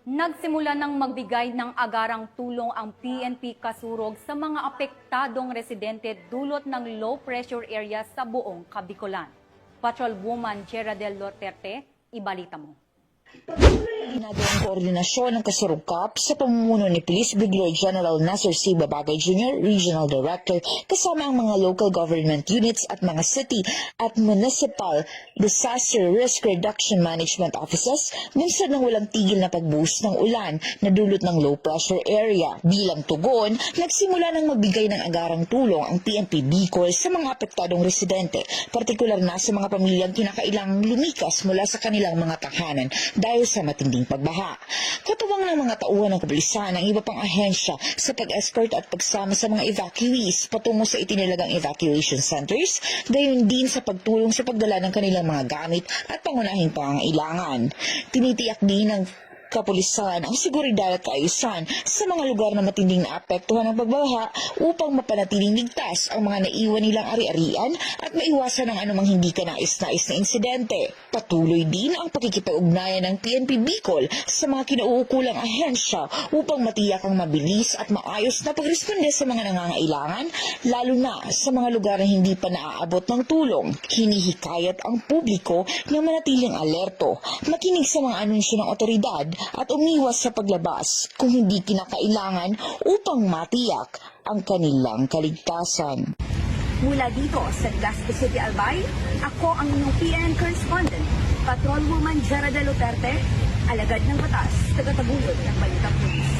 Nagsimula ng magbigay ng agarang tulong ang PNP Kasurog sa mga apektadong residente dulot ng low pressure area sa buong Kabikulan. Patrolwoman Geraldel Duterte, ibalita mo. Ginagawang koordinasyon ng Kasurugkap sa pamumuno ni Police Brigadier General Nasser C. Babagay Jr., Regional Director, kasama ang mga local government units at mga city at municipal disaster risk reduction management offices minsan ng walang tigil na pagbuhos ng ulan na dulot ng low pressure area. Bilang tugon, nagsimula ng magbigay ng agarang tulong ang PNP Bicol sa mga apektadong residente, partikular na sa mga pamilyang kinakailangang lumikas mula sa kanilang mga tahanan dahil sa matinding pagbaha. Katuwang ng mga tauhan ng kapulisan ang iba pang ahensya sa pag-escort at pagsama sa mga evacuees patungo sa itinilagang evacuation centers, gayon din sa pagtulong sa pagdala ng kanilang mga gamit at pangunahing pangangailangan. Tinitiyak din ng kapulisan ang seguridad at kaayusan sa mga lugar na matinding naapektuhan ng pagbaha upang mapanatiling ligtas ang mga naiwan nilang ari-arian at maiwasan ang anumang hindi kanais-nais na insidente. Patuloy din ang pakikipag-ugnayan ng PNP Bicol sa mga kinauukulang ahensya upang matiyak ang mabilis at maayos na pagresponde sa mga nangangailangan, lalo na sa mga lugar na hindi pa naaabot ng tulong. Hinihikayat ang publiko na manatiling alerto, makinig sa mga anunsyo ng otoridad at umiwas sa paglabas kung hindi kinakailangan upang matiyak ang kanilang kaligtasan. Mula dito sa Legazpi City, Albay, ako ang inyong PNN correspondent, Patrolwoman Geraldel Duterte, alagad ng batas, tagataguyod ng Balitang Pulis.